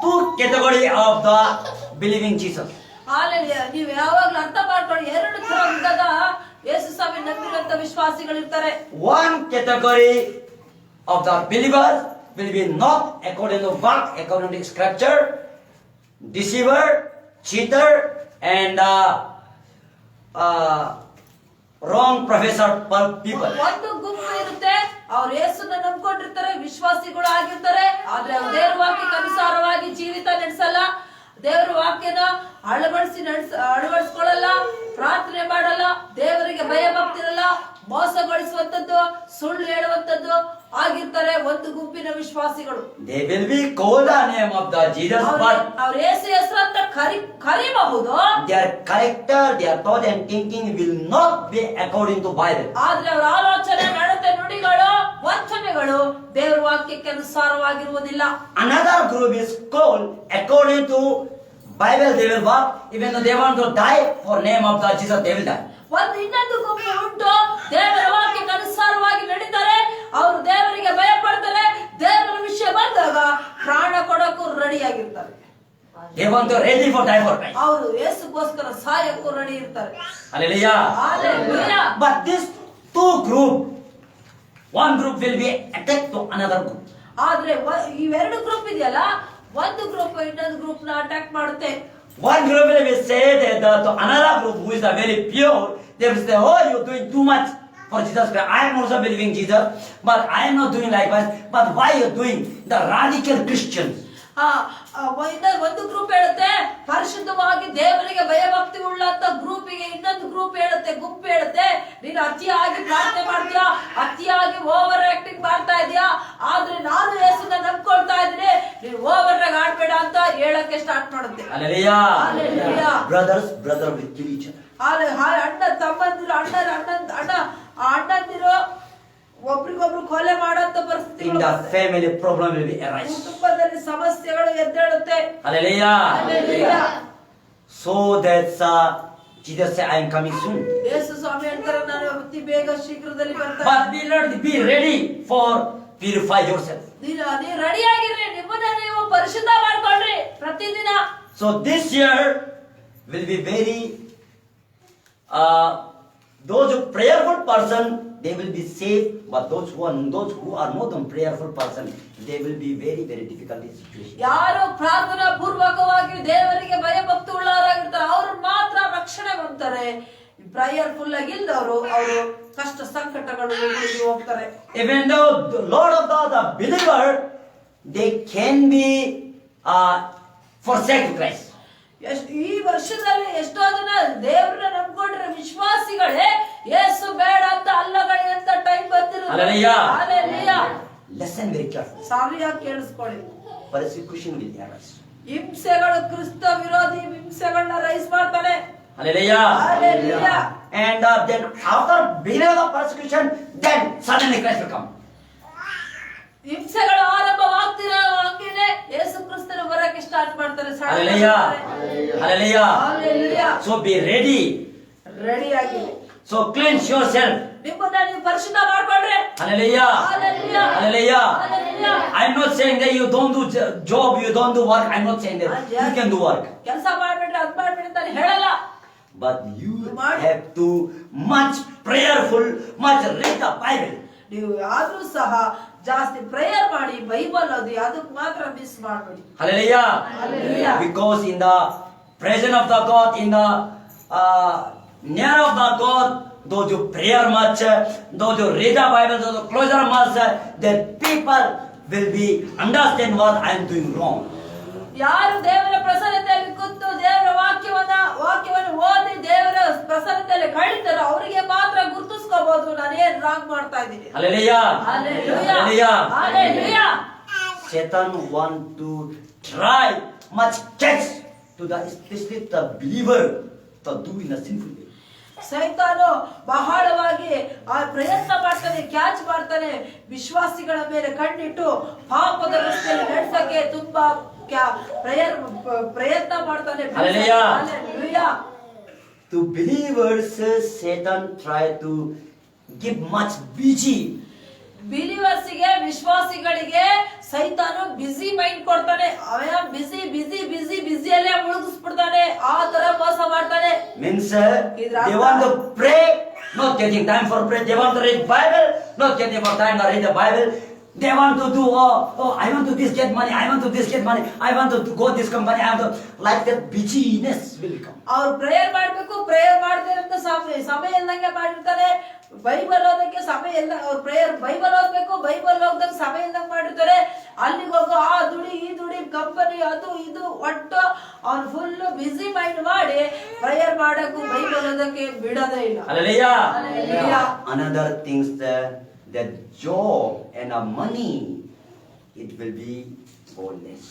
2 category of the believing Jesus. Hallelujah. ನೀವು ಯಾವಾಗಲೂ ಅರ್ಥ ಮಾಡ್ಕೊಳ್ಳಿ, 2 ವಿಧದ ಯೇಸು ಸ್ವಾಮಿ ನಂಬಿರುವಂತ ವಿಶ್ವಾಸಿಗಳು ಇರ್ತಾರೆ. One category of the believers will be not according to work, according to scripture, deceiver, cheater, and wrong professor people. ಒಂದು ಗುಂಪು ಇರುತ್ತೆ, ಅವ್ರು ಯೇಸುನ ನಂಬ್ಕೊಂಡಿರ್ತಾರೆ, ವಿಶ್ವಾಸಿಗಳು ಆಗಿರ್ತಾರೆ, ಆದ್ರೆ ಅವ್ರು ದೇವರ ವಾಕ್ಯಕ್ಕೆ ಅನುಸಾರವಾಗಿ ಜೀವಿತ ನಡೆಸಲ್ಲ, ದೇವರ ವಾಕ್ಯನ ಅಳವಡಿಸ್ಕೊಳ್ಳಲ್ಲ, ಪ್ರಾರ್ಥನೆ ಮಾಡಲ್ಲ, ದೇವರಿಗೆ ಭಯ ಭಕ್ತಿ ಇರಲ್ಲ, ಮೋಸಗೊಳಿಸುವಂತದ್ದು, ಸುಳ್ಳು ಹೇಳುವಂತದ್ದು ಆಗಿರ್ತಾರೆ ಒಂದು ಗುಂಪಿನ ವಿಶ್ವಾಸಿಗಳು. They will be called the name of the Jesus, but ಅವ್ರ ಯೇಸು ಹೆಸರನ್ನ ಕರೀಬಹುದು. their character, their thought and thinking will not be according to Bible. ಆದ್ರೆ ಅವರ ಆಲೋಚನೆ, ನಡತೆ, ನುಡಿಗಳು, ವಚನಗಳು ದೇವರ ವಾಕ್ಯಕ್ಕೆ ಅನುಸಾರವಾಗಿರುವುದಿಲ್ಲ. Another group is called according to Bible. They will walk, even though they want to die for name of the Jesus, they will die. ಒಂದು ಇನ್ನೊಂದು ಗುಂಪು ಉಂಟು, ದೇವರ ವಾಕ್ಯಕ್ಕೆ ಅನುಸಾರವಾಗಿ ನಡೀತಾರೆ, ಅವರು ದೇವರಿಗೆ ಭಯ ಪಡ್ತಾರೆ, ದೇವರ ವಿಷಯ ಬಂದಾಗ ಪ್ರಾಣ ಕೊಡಕ್ಕೂ ರೆಡಿ ಆಗಿರ್ತಾರೆ. They want to ready for die for Christ. ಅವರು ಯೇಸುಗೋಸ್ಕರ ಸಾಯಕ್ಕೂ ರೆಡಿ ಇರ್ತಾರೆ. Hallelujah. Hallelujah. But this 2 group, one group will be attacked to another group. ಆದ್ರೆ ಇವೆರಡು ಗ್ರೂಪ್ ಇದೆಯಲ್ಲ, ಒಂದು ಗ್ರೂಪ್ ಇನ್ನೊಂದು ಗ್ರೂಪ್ ನ ಅಟ್ಯಾಕ್ ಮಾಡುತ್ತೆ. One group will be said to another group who is very pure. They will say, oh, you're doing too much for Jesus Christ. I am also believing Jesus, but I am not doing likewise. But why you're doing? The radical Christians. ಒಂದು group ಹೇಳುತ್ತೆ ಪರಿಶುದ್ಧವಾಗಿ ದೇವರಿಗೆ ಭಯಭಕ್ತಿ ಉಳ್ಳಂತ ಗ್ರೂಪಿಗೆ, ಇನ್ನೊಂದು group ಹೇಳುತ್ತೆ, ಗುಂಪು ಹೇಳುತ್ತೆ, ನೀನು ಅತಿಯಾಗಿ ಪ್ರಾರ್ಥನೆ ಮಾಡ್ತೀಯಾ, ಅತಿಯಾಗಿ ಓವರ್ ಆಕ್ಟಿಂಗ್ ಮಾಡ್ತಾ ಇದೀಯಾ, ಆದ್ರೆ ನಾನು ಯೇಸುನ ನಂಬ್ಕೊಳ್ತಾ ಇದ್ದೀನಿ, ನೀನು ಓವರ್ ಆಗಿ ಆಡ್ಬೇಡ ಅಂತ ಹೇಳಕ್ಕೆ ಸ್ಟಾರ್ಟ್ ಮಾಡುತ್ತೆ. Hallelujah. Brothers will kill each other. ಅಣ್ಣ ತಮ್ಮಂದಿರು, ಅಣ್ಣಂದಿರು ಒಬ್ರಿಗೊಬ್ರು ಕೊಲೆ ಮಾಡಂತ In ಪರಿಸ್ಥಿತಿಗಳು the family, problem will be arise. ಕುಟುಂಬದಲ್ಲಿ ಸಮಸ್ಯೆಗಳು ಎದ್ದೇಳುತ್ತೆ. Hallelujah. So that's Jesus said, I am coming soon. ಯೇಸು ಸ್ವಾಮಿ ಹೇಳ್ತಾರೆ, ನಾನು ಅತಿ ಬೇಗ ಶೀಘ್ರದಲ್ಲಿ ಬರ್ತೀನಿ. But be ready for purify yourself. ನೀವು ರೆಡಿ ಆಗಿರ್ರಿ, ನಿಮ್ಮನ್ನ ನೀವು ಪರಿಶುದ್ಧ ಮಾಡ್ಕೊಳ್ರಿ ಪ್ರತಿದಿನ. So this year will be very those who prayerful person, they will be safe, but those who are not a prayerful person, they will be very difficult situation. ಯಾರು ಪ್ರಾರ್ಥನಾ ಪೂರ್ವಕವಾಗಿ ದೇವರಿಗೆ ಭಯಭಕ್ತಿ ಉಳ್ಳವರಾಗಿರ್ತಾರೆ ಅವರು ಮಾತ್ರ ರಕ್ಷಣೆ ಹೊಂದ್ತಾರೆ. ಪ್ರೇಯರ್ಫುಲ್ ಆಗಿಲ್ಲದವರು ಅವರು ಕಷ್ಟ ಸಂಕಟಗಳು ಹೋಗ್ತಾರೆ. Even though the Lord of the believer, they can be forsake Christ. ಈ ವರ್ಷದಲ್ಲಿ ಎಷ್ಟೋ ಜನ ದೇವರನ್ನ ನಂಬ್ಕೊಂಡ್ರೆ ವಿಶ್ವಾಸಿಗಳೇ ಯೇಸು ಬೇಡ ಅಂತ ಅಲ್ಲಗಳಿ ಅಂತ ಟೈಮ್ ಬಂದಿರುತ್ತೆ. Hallelujah. Listen very carefully. ಸರಿಯಾಗಿ ಕೇಳಿಸ್ಕೊಳ್ಳಿ. Persecution will arise. ಹಿಂಸೆಗಳು, ಕ್ರಿಸ್ತ ವಿರೋಧಿ ಹಿಂಸೆಗಳನ್ನ ರೈಸ್ ಮಾಡ್ತಾನೆ. Hallelujah. And then after being the persecution, then suddenly Christ will come. ಹಿಂಸೆಗಳು ಆರಂಭವಾಗ್ತಿರೋ ಹಂಗೇನೆ ಯೇಸು ಕ್ರಿಸ್ತನ ಬರಕ್ಕೆ ಸ್ಟಾರ್ಟ್ ಮಾಡ್ತಾರೆ. Hallelujah. So be ready. Ready ಆಗಿ. So cleanse yourself. ನಿಮ್ಮನ್ನ ನೀವು ಪರಿಶುದ್ಧ ಮಾಡ್ಕೊಳ್ರಿ. Hallelujah. Hallelujah. I'm not saying that you don't do job, you don't do work. I'm not saying that you can do work. ಕೆಲಸ ಮಾಡ್ಬಿಟ್ರೆ ಅದ್ ಮಾಡ್ಬಿಟ್ರೆ ಅಂತ ಹೇಳಲ್ಲ. But you have to much prayerful, much read the Bible. ನೀವು ಆದ್ರೂ ಸಹ ಜಾಸ್ತಿ ಪ್ರೇಯರ್ ಮಾಡಿ ಬೈಬಲ್ ಓದಿ ಅದಕ್ಕೆ ಮಾತ್ರ ಮಿಸ್ ಮಾಡಬೇಡಿ. Hallelujah. Hallelujah. Because in the presence of the God, in the near of the God, those who prayer much, those who read the Bible, those who closer much, that people will be understand what I am doing wrong. ಯಾರು ದೇವರ ಪ್ರಸನ್ನತೆಯಲ್ಲಿ ಕೂತು ದೇವರ ವಾಕ್ಯವನ್ನು ಓದಿ ದೇವರ ಪ್ರಸನ್ನತೆಯಲ್ಲಿ ಕಳೀತಾರೋ ಅವರಿಗೆ ಮಾತ್ರ ಗುರುತಿಸ್ಕೋಬಹುದು ನಾನು ಏನ್ ರಾಂಗ್ ಮಾಡ್ತಾ ಇದ್ದೀನಿ. Hallelujah. Hallelujah. Hallelujah. Satan want to try much catch to the especially the believer to do in a sinful way. ಸೈತಾನು ಬಹಳವಾಗಿ ಆ ಪ್ರಯತ್ನ ಮಾಡ್ತಾನೆ, ಕ್ಯಾಚ್ ಮಾಡ್ತಾನೆ, ವಿಶ್ವಾಸಿಗಳ ಮೇಲೆ ಕಣ್ಣಿಟ್ಟು ಪಾಪದ ರಸ್ತೆಯಲ್ಲಿ ನಡೆಸಕ್ಕೆ ತುಂಬಾ ಪ್ರಯತ್ನ ಮಾಡ್ತಾನೆ. Hallelujah. Hallelujah. To believers, Satan try to give much busy. ಬಿಲಿವರ್ಸಿಗೆ ವಿಶ್ವಾಸಿಗಳಿಗೆ ಸೈತಾನು ಬಿಸಿ ಮೈಂಡ್ ಕೊಡ್ತಾನೆ. ಅವನ ಬಿಸಿಯಲ್ಲೇ ಮುಳುಗಿಸ್ಬಿಡ್ತಾನೆ. ಆ ತರ ಮೋಸ ಮಾಡ್ತಾನೆ. Means they want to pray, not getting time for prayer. They want to read Bible, not getting for time to read the Bible. They want to do I want to this get money, I want to this get money, I want to go this company, I want to like that busyness will come. ಅವ್ರು prayer ಮಾಡ್ಬೇಕು, prayer ಮಾಡ್ತಿರಂತ ಸಮಯ ಇಲ್ದಂಗೆ ಮಾಡಿರ್ತಾರೆ. Bible ಓದಕ್ಕೆ ಸಮಯ ಇಲ್ಲ. ಅವ್ರು prayer Bible ಓದ್ಬೇಕು, ಬೈಬಲ್ ಓದ್ದಾಗ ಸಮಯ ಇಲ್ದಂಗೆ ಮಾಡಿರ್ತಾರೆ. ಅಲ್ಲಿಗೆ ಹೋಗೋ ಆ ದುಡಿ ಈ ದುಡಿ ಕಂಪನಿ ಅದು ಇದು ಒಟ್ಟು ಅವ್ನು ಫುಲ್ ಬಿಸಿ ಮೈಂಡ್ ಮಾಡಿ ಪ್ರೇಯರ್ ಮಾಡಕ್ಕೂ ಬೈಬಲ್ ಓದಕ್ಕೆ ಬಿಡೋದೇ ಇಲ್ಲ. Hallelujah. Hallelujah. Another things that job and money, it will be boneless.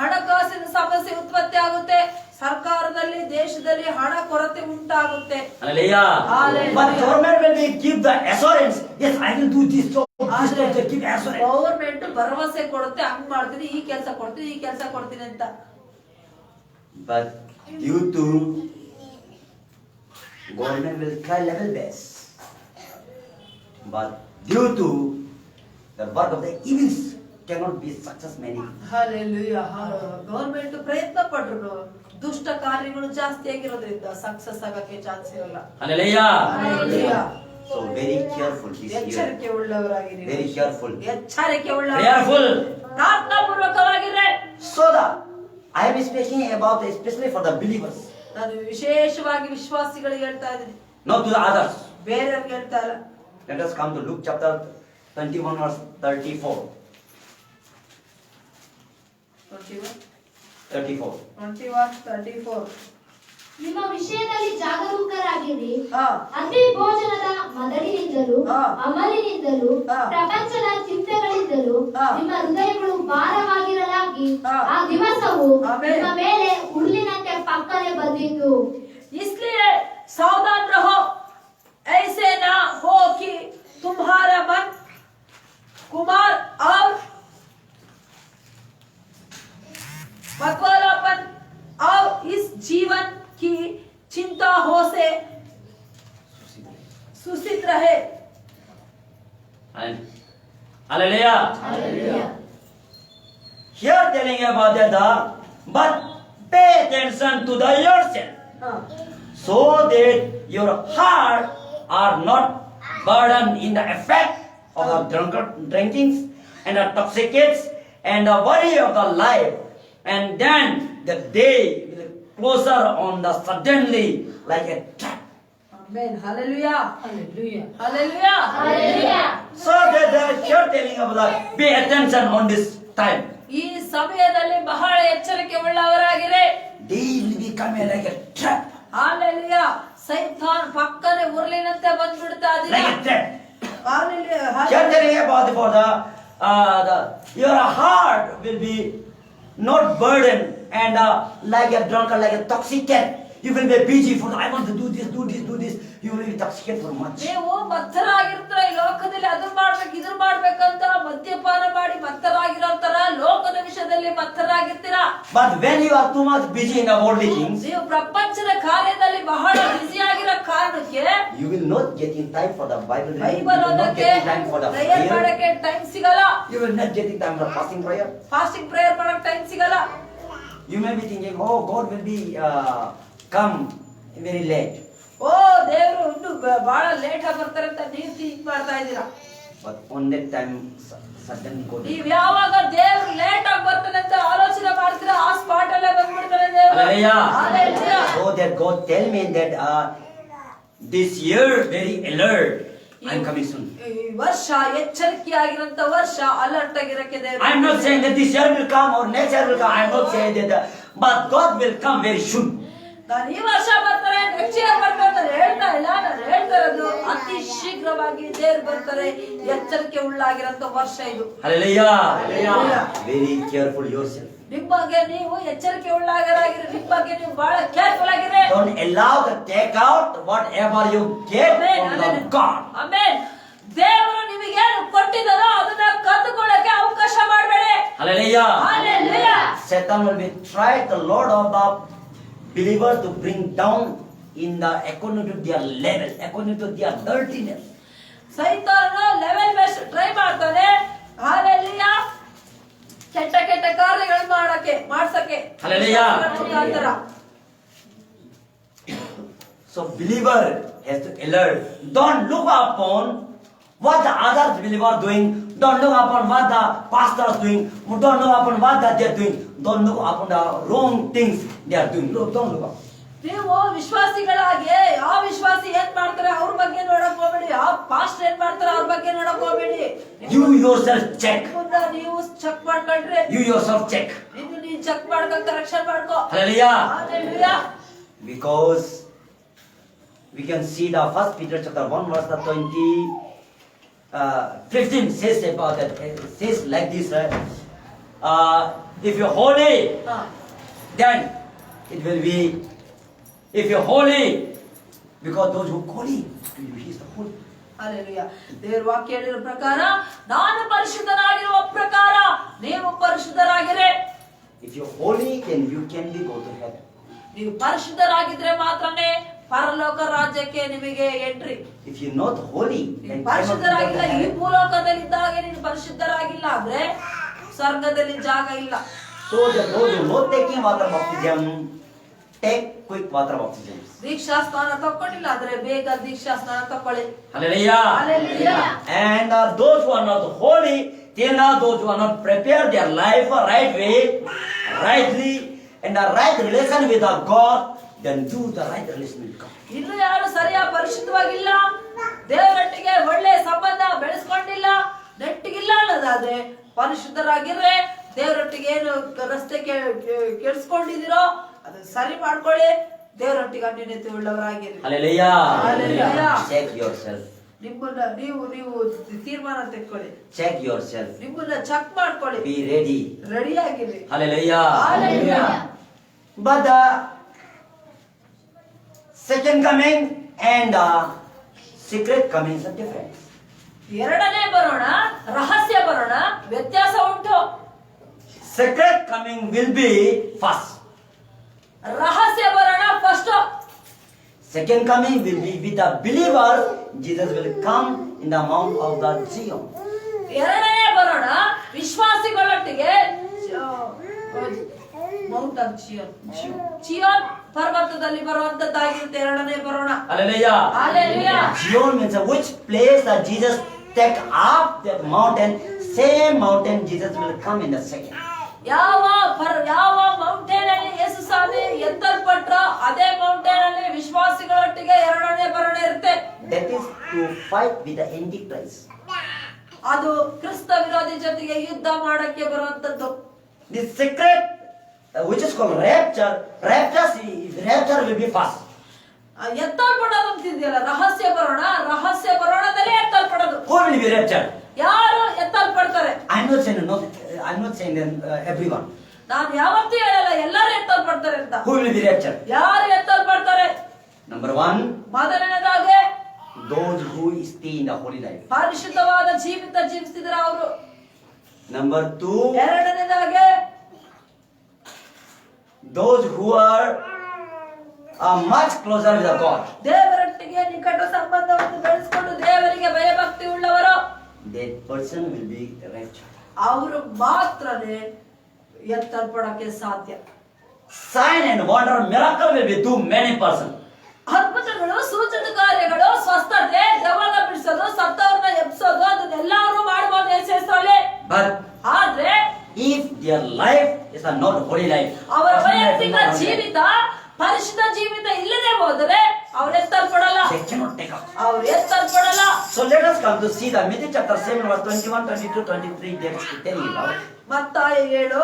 ಹಣಕಾಸಿನ ಸಮಸ್ಯೆ ಉತ್ಪತ್ತಿ ಆಗುತ್ತೆ. ಸರ್ಕಾರದಲ್ಲಿ ದೇಶದಲ್ಲಿ ಹಣ ಕೊರತೆ ಉಂಟಾಗುತ್ತೆ. Hallelujah. Hallelujah. But government will be give the assurance, yes I will do this job, this job, they give assurance. Government ಭರವಸೆ ಕೊಡುತ್ತೆ, ಹಂಗ್ ಮಾಡ್ತೀನಿ, ಈ ಕೆಲಸ ಕೊಡ್ತೀನಿ, ಈ ಕೆಲಸ ಕೊಡ್ತೀನಿ ಅಂತ. But due to government will try level best, but due to the work of the evils cannot be success many. Hallelujah. Government ಪ್ರಯತ್ನ ಪಟ್ರು ದುಷ್ಟ ಕಾರ್ಯಗಳು ಜಾಸ್ತಿ ಆಗಿರೋದ್ರಿಂದ ಸಕ್ಸಸ್ ಆಗಕ್ಕೆ ಚಾನ್ಸ್ ಇರಲ್ಲ. Hallelujah. Hallelujah. So very careful this year. ಎಚ್ಚರಿಕೆ ಉಳ್ಳವರಾಗಿರಿ. Very careful. ಎಚ್ಚರಿಕೆ ಉಳ್ಳವರು. Prayerful. ಪ್ರಾರ್ಥನಾ ಪೂರ್ವಕವಾಗಿರ್ರಿ. So that I am speaking about especially for the believers, ನಾನು ವಿಶೇಷವಾಗಿ ವಿಶ್ವಾಸಿಗಳಿಗೆ ಹೇಳ್ತಾ ಇದ್ದೀನಿ, not to the others. ಬೇರೆಯವ್ರಿಗೆ ಹೇಳ್ತಾ ಇಲ್ಲ. Let us come to Luke chapter 21 verse 34. 21:34. ನಿಮ್ಮ ವಿಷಯದಲ್ಲಿ ಜಾಗರೂಕರಾಗಿರಿ. ಹಾ. ಅತಿ ಭೋಜನದ ಮದಡಿನಿಂದಲೂ ಹಾ. ಅಮಲಿನಿಂದಲೂ ಹಾ. ಪ್ರಪಂಚದ ಚಿಂತೆಗಳಿಂದಲೂ ಹಾ. ನಿಮ್ಮ ಹೃದಯಗಳು ಭಾರವಾಗಿರಲಾಗಿ ಹಾ. ಆ ದಿವಸವು ಆಮೆನ್. ನಿಮ್ಮ ಮೇಲೆ ಹುಲ್ಲಿನಂತೆ ಪಕ್ಕನೆ ಬಂದಿತು. इसलिए सावधान रहो, ऐसे ना हो कि तुम्हारा मन कुमार और बकवालापन और इस जीवन की चिंता हो से सुसित रहे. Hallelujah. Hallelujah. Here telling about that, but pay attention to the yourself, so that your heart are not burdened in the effect of the drinkings and the toxicates and the worry of the life, and then the day will closer on the suddenly like a trap. Amen. Hallelujah. Hallelujah. Hallelujah. Hallelujah. So that here telling about that, pay attention on this time. ಈ ಸಮಯದಲ್ಲಿ ಬಹಳ ಎಚ್ಚರಿಕೆ ಉಳ್ಳವರಾಗಿರಿ. They will become like a trap. Hallelujah. ಸೈತಾನ್ ಪಕ್ಕನೆ ಉರುಳಿನಂತೆ ಬಂದ್ಬಿಡ್ತಾ Like ಇದ್ದಾನೆ. a trap. Hallelujah. Here telling about your heart will be not burdened and like a drunkard, like a toxicant. You will be busy for I want to do this. You will be intoxicated for much. ನೀವು ಮತ್ತರಾಗಿರ್ತೀರ ಈ ಲೋಕದಲ್ಲಿ ಅದನ್ನ ಮಾಡ್ಬೇಕು ಇದನ್ನ ಮಾಡ್ಬೇಕಂತ ಮದ್ಯಪಾನ ಮಾಡಿ ಮತ್ತರಾಗಿರೋ ತರ ಲೋಕದ ವಿಷಯದಲ್ಲಿ ಮತ್ತರಾಗಿರ್ತೀರಾ. But when you are too much busy in the worldly things, ನೀವು ಪ್ರಪಂಚದ ಕಾರ್ಯದಲ್ಲಿ ಬಹಳ ಬ್ಯುಸಿ ಆಗಿರೋ ಕಾರಣಕ್ಕೆ you will will not getting time for the Bible reading. You Bible will not ಓದಕ್ಕೆ getting time for the prayer prayer. ಮಾಡಕ್ಕೆ time ಸಿಗಲ್ಲ. You will not getting time for fasting prayer. Fasting prayer ಮಾಡಕ್ಕೆ time ಸಿಗಲ್ಲ. You may be thinking, oh, God will be come very late. ಓ ದೇವರು ಇನ್ನು ಬಹಳ late ಆಗಿ ಬರ್ತಾರೆ ಅಂತ ನೀವು ಥಿಂಕ್ ಮಾಡ್ತಾ ಇದ್ದೀರಾ. But on that time, suddenly God. ನೀವ್ ಯಾವಾಗ ದೇವ್ರು ಲೇಟ್ ಆಗಿ ಬರ್ತಾನೆ ಅಂತ ಆಲೋಚನೆ ಮಾಡ್ತೀರಾ ಆ ಸ್ಪಾಟ್ ಅಲ್ಲೇ ಬಂದ್ಬಿಡ್ತಾರೆ ದೇವರು. Hallelujah. Hallelujah. So that God tell me that this year very alert. I'm coming soon. ಈ ವರ್ಷ ಎಚ್ಚರಿಕೆಯಾಗಿರಂತ ವರ್ಷ, ಅಲರ್ಟ್ ಆಗಿರಕ್ಕೆ ದೇವರು. I'm not saying that this year will come or next year will come. I'm not saying that, but God will come very soon. ನಾನು ಈ ವರ್ಷ ಬರ್ತಾರೆ next year ಬರ್ತಾರೆ ಅಂತ ಹೇಳ್ತಾ ಇಲ್ಲ. ನಾನು ಹೇಳ್ತಾ ಇರೋದು ಅತಿ ಶೀಘ್ರವಾಗಿ ದೇವ್ರು ಬರ್ತಾರೆ. ಎಚ್ಚರಿಕೆ ಉಳ್ಳಾಗಿರಂತ ವರ್ಷ ಇದು. Hallelujah. Hallelujah. Very careful yourself. ನಿಮ್ಮ ಬಗ್ಗೆ ನೀವು ಎಚ್ಚರಿಕೆ ಉಳ್ಳಾಗರಾಗಿರಿ. ನಿಮ್ಮ ಬಗ್ಗೆ ನೀವು ಬಹಳ ಕೇರ್ಫುಲ್ ಆಗಿರಿ. Don't allow to take out whatever you get from the God. Amen. ದೇವರು ನಿಮಗೆ ಏನು ಕೊಟ್ಟಿದ್ದಾರೋ ಅದನ್ನ ಕದ್ದುಕೊಳ್ಳಕ್ಕೆ ಅವಕಾಶ ಮಾಡಬೇಡಿ. Hallelujah. Hallelujah. Satan will be try the Lord of the believer to bring down in the according to their level, according to their dirtiness. ಸೈತಾನನು level base try ಮಾಡ್ತಾನೆ. Hallelujah. ಕೆಟ್ಟ ಕೆಟ್ಟ ಕಾರ್ಯಗಳು ಮಾಡ್ಸಕ್ಕೆ. Hallelujah. ಮುಖಾಂತರ. So believer has to alert. Don't look upon what the other believer are doing. Don't look upon what the pastor is doing. Don't look upon what they are doing. Don't look upon the wrong things they are doing. Don't look up. ನೀವು ವಿಶ್ವಾಸಿಗಳಾಗಿ ಯಾವ ವಿಶ್ವಾಸಿ ಏನ್ ಮಾಡ್ತಾರೆ ಅವ್ರ ಬಗ್ಗೆ ನೋಡಕ್ ಹೋಗ್ಬೇಡಿ. ಯಾವ pastor ಏನ್ ಮಾಡ್ತಾರೆ ಅವ್ರ ಬಗ್ಗೆ ನೋಡಕ್ ಹೋಗ್ಬೇಡಿ. You yourself check. ನೀವು ಚೆಕ್ ಮಾಡ್ಕೊಳ್ರಿ. You yourself check. ನೀನ್ ಚೆಕ್ ಮಾಡ್ಕೊಂತ ರಕ್ಷಣೆ ಮಾಡ್ಕೋ. Hallelujah. Hallelujah. Because we can see the 1 Peter chapter 1 verse 15 says about that. It says like this, right? If you're holy, ಹಾ. then it will be. If you're holy, because those who holy, he is the holy. Hallelujah. ದೇವರ ವಾಕ್ಯ ಹೇಳಿರೋ ಪ್ರಕಾರ ನಾನು ಪರಿಶುದ್ಧನಾಗಿರುವ ಪ್ರಕಾರ ನೀವು ಪರಿಶುದ್ಧರಾಗಿರೆ. If you're holy, then you can be go to heaven. ನೀವು ಪರಿಶುದ್ಧರಾಗಿದ್ರೆ ಮಾತ್ರನೇ ಪರಲೋಕ ರಾಜ್ಯಕ್ಕೆ ನಿಮಗೆ entry. If you're not holy, then ಪರಿಶುದ್ಧರಾಗಿಲ್ಲ, ಈ ಭೂಲೋಕದಲ್ಲಿ ಇದ್ದಾಗ ನೀನು ಪರಿಶುದ್ಧರಾಗಿಲ್ಲ ಅಂದ್ರೆ ಸ್ವರ್ಗದಲ್ಲಿ ಜಾಗ ಇಲ್ಲ. So that those who not taking water baptism, take quick water baptism. ದೀಕ್ಷಾ ಸ್ನಾನ ತಕ್ಕೊಂಡಿಲ್ಲ ಅಂದ್ರೆ ಬೇಗ ದೀಕ್ಷಾ ಸ್ನಾನ ತಕೊಳ್ಳಿ. Hallelujah. Hallelujah. And those who are not holy, till now those who are not prepared their life right way, rightly, and the right relation with our God, then do the right relation with God. ಇನ್ನು ಯಾರು ಸರಿಯಾಗಿ ಪರಿಶುದ್ಧವಾಗಿಲ್ಲ, ದೇವರೊಟ್ಟಿಗೆ ಒಳ್ಳೆ ಸಂಬಂಧ ಬೆಳೆಸ್ಕೊಂಡಿಲ್ಲ, ನೆಟ್ಟಿಗಿಲ್ಲ ಅನ್ನೋದಾದ್ರೆ ಪರಿಶುದ್ಧರಾಗಿರ್ರೆ. ದೇವರೊಟ್ಟಿಗೆ ಏನು ರಸ್ತೆ ಕೆಡಿಸ್ಕೊಂಡಿದಿರೋ ಅದು ಸರಿ ಮಾಡ್ಕೊಳ್ಳಿ. ದೇವರೊಟ್ಟಿಗೆ ಅನ್ಯೋನ್ಯತೆ ಉಳ್ಳವರಾಗಿರಿ. Hallelujah. Hallelujah. Check yourself. ನಿಮ್ಮನ್ನ ನೀವು ತೀರ್ಮಾನ ತೆಕ್ಕೊಳ್ಳಿ. Check yourself. ನಿಮ್ಮನ್ನ ಚೆಕ್ ಮಾಡ್ಕೊಳ್ಳಿ. Be ready. ರೆಡಿ ಆಗಿರಿ. Hallelujah. Hallelujah. But the second coming and the secret coming are different. ಎರಡನೇ ಬರೋಣ, ರಹಸ್ಯ ಬರೋಣ, ವ್ಯತ್ಯಾಸ ಉಂಟು. Secret coming will be first. ರಹಸ್ಯ ಬರೋಣ first. Second coming will be with the believer. Jesus will come in the mount of the Zion. ಎರಡನೇ ಬರೋಣ ವಿಶ್ವಾಸಿಗಳೊಟ್ಟಿಗೆ ಮೌಂಟ್ ಆಫ್ ಚಿಯೋನ್ ಪರ್ವತದಲ್ಲಿ ಬರುವಂತದ್ದಾಗಿರುತ್ತೆ. ಎರಡನೇ ಬರೋಣ. Hallelujah. Hallelujah. Zion means which place that Jesus take up that mountain. Same mountain Jesus will come in the second. ಯಾವ mountain ಅಲ್ಲಿ ಯೇಸು ಸ್ವಾಮಿ ಎತ್ತಲ್ಪಟ್ರೋ ಅದೇ mountain ಅಲ್ಲಿ ವಿಶ್ವಾಸಿಗಳೊಟ್ಟಿಗೆ ಎರಡನೇ ಬರೋಣ ಇರುತ್ತೆ. That is to fight with the Antichrist. ಅದು ಕ್ರಿಸ್ತ ವಿರೋಧಿ ಜೊತೆಗೆ ಯುದ್ಧ ಮಾಡಕ್ಕೆ ಬರುವಂತದ್ದು. The secret, which is called rapture. Rapture will be first. ಎತ್ತಲ್ಪಡೋದು ಅಂತಿದೆಯಲ್ಲ, ರಹಸ್ಯ ಬರೋಣ. ರಹಸ್ಯ ಬರೋಣದಲ್ಲೇ ಎತ್ತಲ್ಪಡೋದು. Who will be raptured? ಯಾರು ಎತ್ತಲ್ಪಡ್ತಾರೆ? I'm not saying that everyone. ನಾನು ಯಾವತ್ತೂ ಹೇಳಲ್ಲ ಎಲ್ಲರೂ ಎತ್ತಲ್ಪಡ್ತಾರೆ ಅಂತ. Who will be raptured? ಯಾರು ಎತ್ತಲ್ಪಡ್ತಾರೆ? Number 1, ಮೊದಲನೇದಾಗಿ those who stay in the holy life. ಪರಿಶುದ್ಧವಾದ ಜೀವಿಸಿದ್ರೆ ಅವರು. Number 2, ಎರಡನೇದಾಗಿ those who are much closer with God. ದೇವರೊಟ್ಟಿಗೆ ನಿಕಟ ಸಂಬಂಧವನ್ನು ಬೆಳೆಸಿಕೊಂಡು ದೇವರಿಗೆ ಭಯಭಕ್ತಿ ಉಳ್ಳವರು that person will be raptured. ಅವರು ಮಾತ್ರನೇ ಎತ್ತಲ್ಪಡಕ್ಕೆ ಸಾಧ್ಯ. Sign and wonder, miracle will be too many person. ಅದ್ಭುತಗಳು, ಸೂಚಕ ಕಾರ್ಯಗಳು, ಸ್ವಸ್ಥತೆ, ದೆವ್ವನ ಬಿಡಿಸೋದು, ಸತ್ತವರನ್ನ ಎಬ್ಸೋದು, ಅದನ್ನೆಲ್ಲರೂ ಮಾಡಬಹುದು ಯೇಸುವಲ್ಲಿ. But ಆದ್ರೆ if their life is a not holy life, ಅವರ ವೈಯಕ್ತಿಕ ಜೀವಿತ ಪರಿಶುದ್ಧ ಜೀವಿತ ಇಲ್ಲದೆ ಹೋದರೆ ಅವ್ರು ಎತ್ತಲ್ಪಡಲ್ಲ, they cannot take up. ಅವ್ರು ಎತ್ತಲ್ಪಡಲ್ಲ. So let us come to see the Matthew chapter 7 verse 21, 22, 23. That's telling about ಮತ್ತಾಯ 7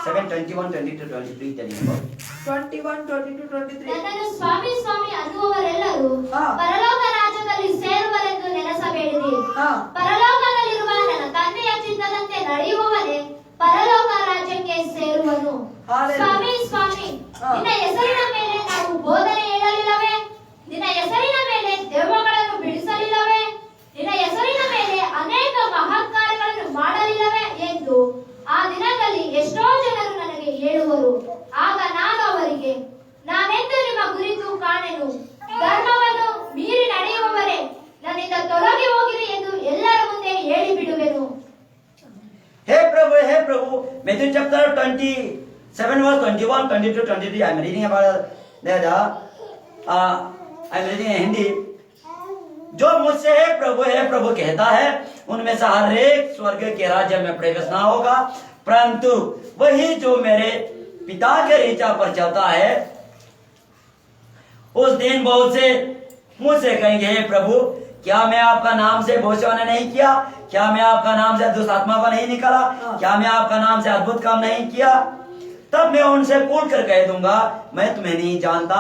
7, 21, 22, 23 telling about 21, 22, 23. ನನ್ನನ್ನು ಸ್ವಾಮಿ ಸ್ವಾಮಿ ಅನ್ನುವವರೆಲ್ಲರೂ ಹಾ. ಪರಲೋಕ ರಾಜ್ಯದಲ್ಲಿ ಸೇರುವರೆಂದು ನೆನೆಸಬೇಡಿರಿ. ಹಾ. ಪರಲೋಕದಲ್ಲಿರುವ ನನ್ನ ತಂದೆಯ ಚಿತ್ತದಂತೆ ನಡೆಯುವವನೇ ಪರಲೋಕ ರಾಜ್ಯಕ್ಕೆ ಸೇರುವನು. ಹಾಲೆಲೂಯಾ. ಸ್ವಾಮಿ ಸ್ವಾಮಿ, ಹಾ. ನಿನ್ನ ಹೆಸರಿನ ಮೇಲೆ ನಾವು ಬೋಧನೆ ಹೇಳಲಿಲ್ಲವೇ? ನಿನ್ನ ಹೆಸರಿನ ಮೇಲೆ ದೆವ್ವಗಳನ್ನು ಬಿಡಿಸಲಿಲ್ಲವೇ? ನಿನ್ನ ಹೆಸರಿನ ಮೇಲೆ ಅನೇಕ ಮಹತ್ಕಾರ್ಯಗಳನ್ನು ಮಾಡಲಿಲ್ಲವೇ ಎಂದು ಆ ದಿನದಲ್ಲಿ ಎಷ್ಟೋ ಜನರು ನನಗೆ ಹೇಳುವರು. ಆಗ ನಾನು ಅವರಿಗೆ, ನಾನೆಂದು ನಿಮ್ಮ ಕುರಿತು ಕಾಣೆನು. ಧರ್ಮವನ್ನು ಮೀರಿ ನಡೆಯುವವರೇ ನನ್ನಿಂದ ತೊಲಗಿ ಹೋಗಿರಿ ಎಂದು ಎಲ್ಲರ ಮುಂದೆ ಹೇಳಿಬಿಡುವೆನು. Hey Prabhu, Matthew chapter 27 verse 21, 22, 23. I'm reading about that. I'm reading in Hindi. जो मुझसे हे प्रभु कहता है, उनमें से हर एक स्वर्ग के राज्य में प्रवेश ना होगा, परंतु वही जो मेरे पिता के इच्छा पर चलता है, उस दिन बहुत से मुझसे कहेंगे, हे प्रभु, क्या मैं आपका नाम से भविष्यवाणी नहीं किया? क्या मैं आपका नाम से दुष्ट आत्मा को नहीं निकाला? क्या मैं आपका नाम से अद्भुत काम नहीं किया? तब मैं उनसे कूट कर कह दूंगा, मैं तुम्हें नहीं जानता,